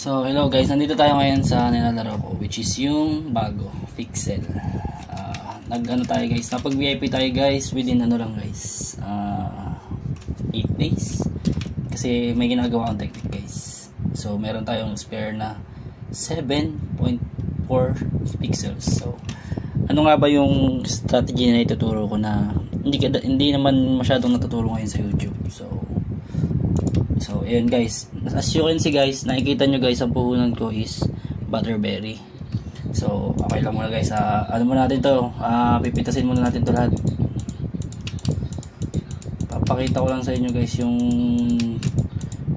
So hello guys, nandito tayo ngayon sa nilalaro ko, which is yung bago Pixel. Nag-ano tayo guys, napag VIP tayo guys within ano lang guys, 8 days. Kasi may ginagawa akong technique guys. So meron tayong spare na 7.4 pixels. So ano nga ba yung strategy na ituturo ko na hindi naman masyadong natuturo ngayon sa YouTube. So ayan guys, as you can see guys, nakikita nyo guys, ang puhunan ko is butterberry. So okay lang muna guys, ano muna natin to, pipitasin muna natin to lahat. Papakita ko lang sa inyo guys yung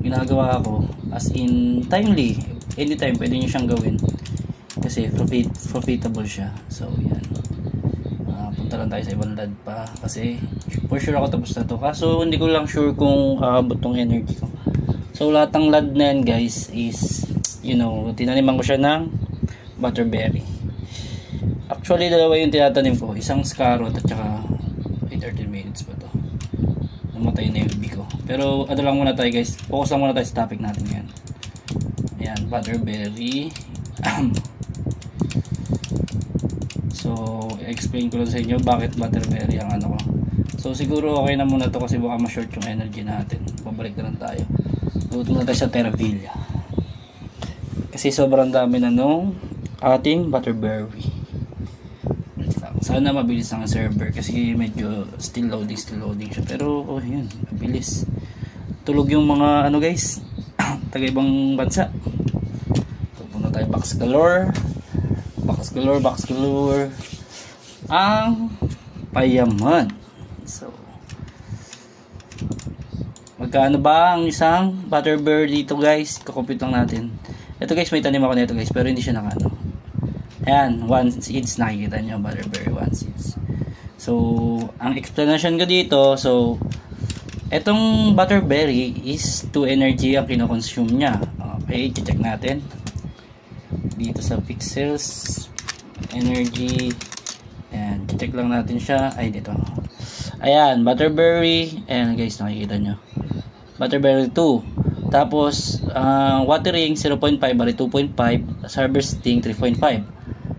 ginagawa ko, as in timely, anytime pwede nyo siyang gawin kasi profitable siya. So yan, punta lang tayo sa ibang lad pa kasi for sure ako tapos na to, kaso hindi ko lang sure kung aabot tong energy ko. So lahat ng lad na yan guys is, you know, tinaniman ko siya ng butterberry. Actually dalawa yung tinatanim ko, isang scarot at saka 13 minutes pa to, namatay na yung bee ko. Pero ano lang muna tayo guys, focus lang muna tayo sa topic natin ngayon. Ayan, butterberry. So explain ko lang sa inyo bakit butterberry ang ano ko. So siguro okay na muna to kasi baka ma-short yung energy natin. Babalik na lang tayo. Luto na tayo sa Terravilla kasi sobrang dami na nung ating butterberry. Sana mabilis ang server kasi medyo still loading siya, pero oh, yun, mabilis. Tulog yung mga ano guys, taga ibang bansa. Pupunta tayo box galore ang payaman. So magkano ba ang isang butterberry dito guys? Kukumpute lang natin. Ito guys, may tanim ako nito guys, pero hindi siya nakano. Ayan, 1 seeds, nakikita nyo, butterberry 1 seeds. So ang explanation ko dito, so etong butterberry is 2 energy ang kinoconsume nya. Okay, check natin dito sa pixels energy. Ayan, check lang natin siya. Ay, dito. Ayan, butterberry. Ayan guys, nakikita nyo, butterberry 2. Tapos watering 0.5, bari 2.5, harvesting 3.5.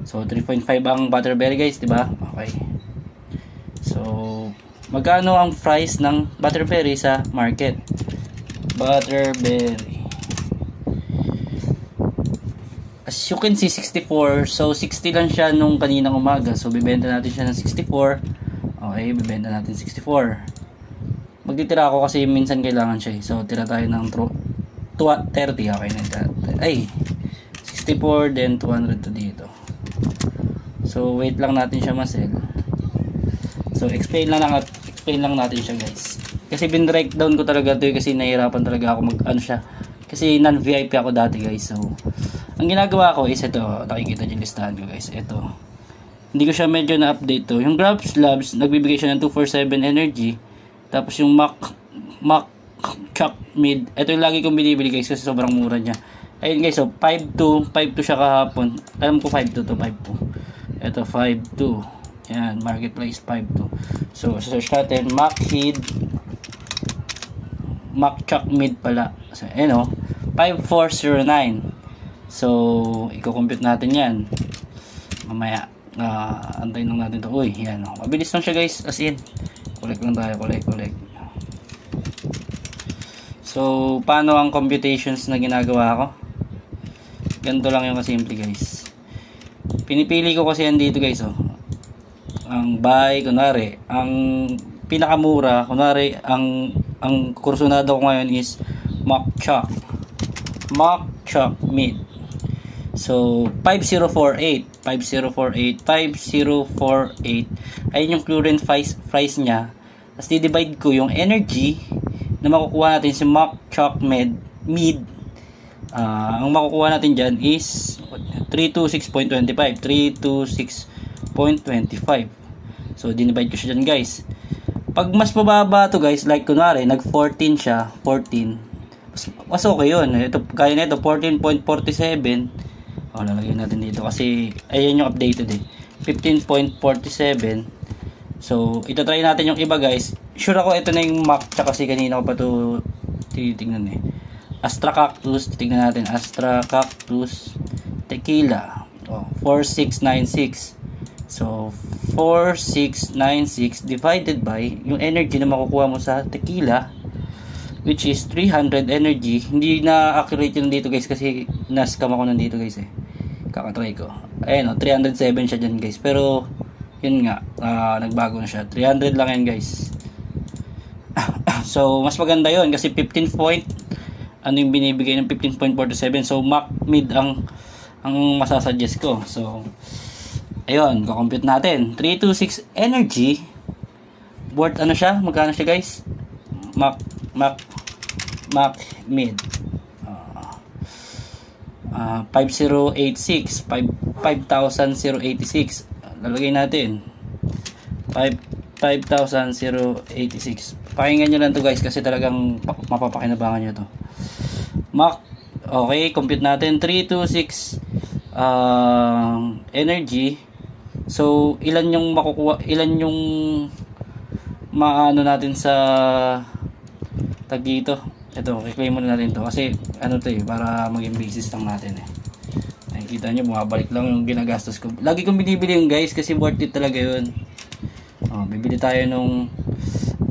So 3.5 ang butterberry guys, di ba? Okay. So magkano ang price ng butterberry sa market? Butterberry, as you can see, 64. So 60 lang siya nung kaninang umaga. So bibenta natin siya ng 64. Okay, bibenta natin 64. Magtitira ako kasi minsan kailangan siya. So tira tayo ng 30. Okay na ito. Ay, 64 then 200 to dito. So wait lang natin siya masel. So explain lang natin siya guys. Kasi bin-breakdown ko talaga ito kasi nahihirapan talaga ako mag-ano siya. Kasi non-VIP ako dati guys. So ang ginagawa ko is ito, nakikita niyo yung listahan ko guys. Ito, hindi ko siya medyo na-update to. Yung Grabs Labs, nagbibigay siya ng 247 energy. Tapos yung Mac Chuck Mid, ito yung lagi kong binibili guys kasi sobrang mura niya. Ayun guys, so 5.2 siya kahapon. Alam ko 5.2 to 5.2. Ito 5.2. Yan, marketplace 5.2. So search natin Mac Chuck Mid pala. So ayun o, 5409. So i-compute natin yan mamaya. Antayin lang natin to. Uy, yan o, mabilis lang siya guys, as in collect lang tayo, collect. So paano ang computations na ginagawa ko? Ganito lang yung kasimple guys. Pinipili ko kasi yan dito guys, oh. Ang buy, kunwari ang pinakamura, kunwari ang kursunado ko ngayon is Mac Chuck Mid. So 5048 ayun yung current price nya. Tapos di-divide ko yung energy na makukuha natin si Mac Chuck Mid. Ang makukuha natin dyan is 326.25. So dinivide ko siya dyan guys. Pag mas mababa to guys, like kunwari nag 14 siya, 14, mas okay yun. Ito, kaya na ito 14.47. Lalagyan natin dito kasi ayan yung updated 15.47. So ito try natin yung iba guys. Sure ako ito na yung Mac, tsaka kasi kanina ko pa to tinitingnan Astra Cactus, titignan natin. Astra Cactus Tequila. 4696. So, 4696 divided by yung energy na makukuha mo sa tequila, which is 300 energy. Hindi na accurate yun dito guys kasi na-scam ako nandito guys eh. Kakatry ko. Ayan 307 siya dyan guys. Pero, yun nga, nagbago na siya. 300 lang yan guys. So, mas maganda yun kasi 15 point, ano yung binibigay ng 15.47. So, Mac Mid ang masasuggest ko. So, ayun, kukompute natin. 326 energy. Worth ano siya? Magkano siya guys? Mac Mid. 5086. 5,086. Lalagay natin. 5,086. Pakinggan nyo lang to guys kasi talagang mapapakinabangan nyo to. Mac, okay, compute natin 326 energy. So, ilan yung makukuha, ilan yung maano natin sa tag dito. Ito, i-claim muna natin to kasi ano to eh, para maging basis lang natin eh. Nakikita nyo, bumabalik lang yung ginagastos ko. Lagi kong binibili yung guys kasi worth it talaga yun. Bibili tayo nung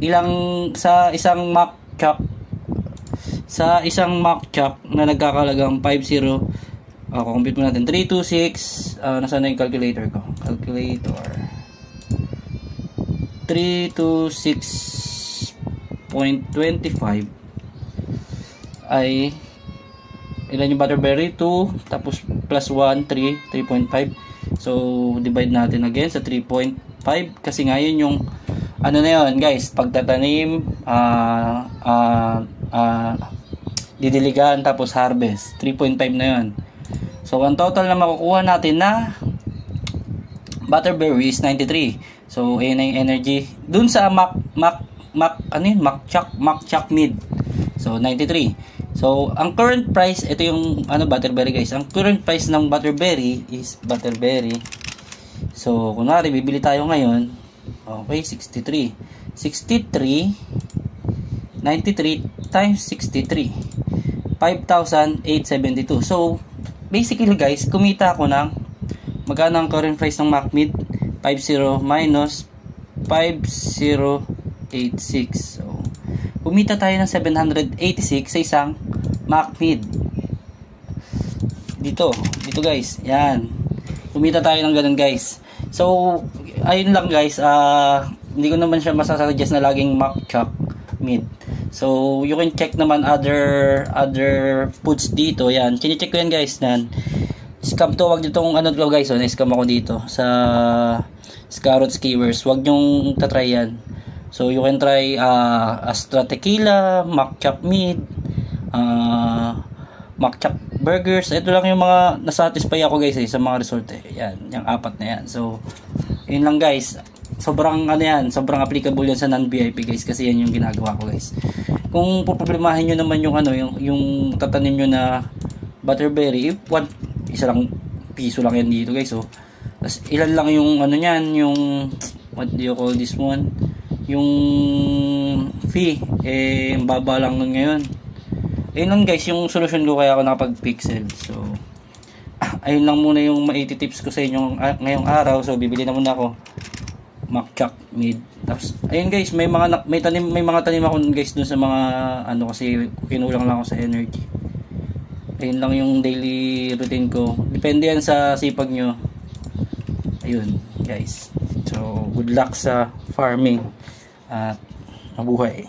ilang sa isang Mac Chop na nagkakalagang 50. Compute mo natin 326. Nasaan na yung calculator ko? Calculator 326.25 ay ilan yung butterberry? 2 tapos plus 1, 3.5. So divide natin again sa 3.5 kasi ngayon yung ano na yun guys, pagtatanim, didiligan tapos harvest, 3.5 na yun. So ang total na makukuha natin na butterberry is 93. So ayun na yung energy dun sa Mac Chop Mid. So 93. So ang current price, ito yung butterberry guys. Ang current price ng butterberry is butterberry. So kunwari bibili tayo ngayon, okay, 63 93 times 63, 5,872. So basically guys, kumita ako ng magkano ang current price ng Mac Mid? 50 minus 5086. So kumita tayo ng 786 sa isang Mac Mid. Dito guys, yan. Kumita tayo ng ganun guys. So ayun lang guys, hindi ko naman siya masasuggest na laging Mac Chop Mid. So you can check naman other foods dito. Yan, chine-check ko yan guys. Yan, scam to, wag ditong guys, na-scam ako dito sa Scarrot Skewers. Wag nyong tatry yan. So you can try Astra Tequila, Mac Chop Mid, Mac Chop Burgers. Ito lang yung mga nasatisfy ako guys sa mga resort eh. Yan, yung apat na yan. So yun lang guys. Sobrang sobrang applicable yan sa non-VIP guys kasi yan yung ginagawa ko guys. Kung poproblemahin nyo naman yung yung tatanim nyo na butterberry, isa lang piso lang yan dito guys. So tas ilan lang yung niyan, yung what do you call this one, yung fee baba lang nun ngayon. Ayun lang guys yung solution ko kaya ako nakapag-pixel. So ayun lang muna yung ma-80 tips ko sa inyo ngayong araw. So bibili na muna ako Mac Chop Mid. Tapos ayun guys, may mga tanim ako guys dun sa mga kasi kinulang lang ako sa energy. Ayun lang yung daily routine ko. Depende yan sa sipag nyo. Ayun guys. So good luck sa farming at mabuhay.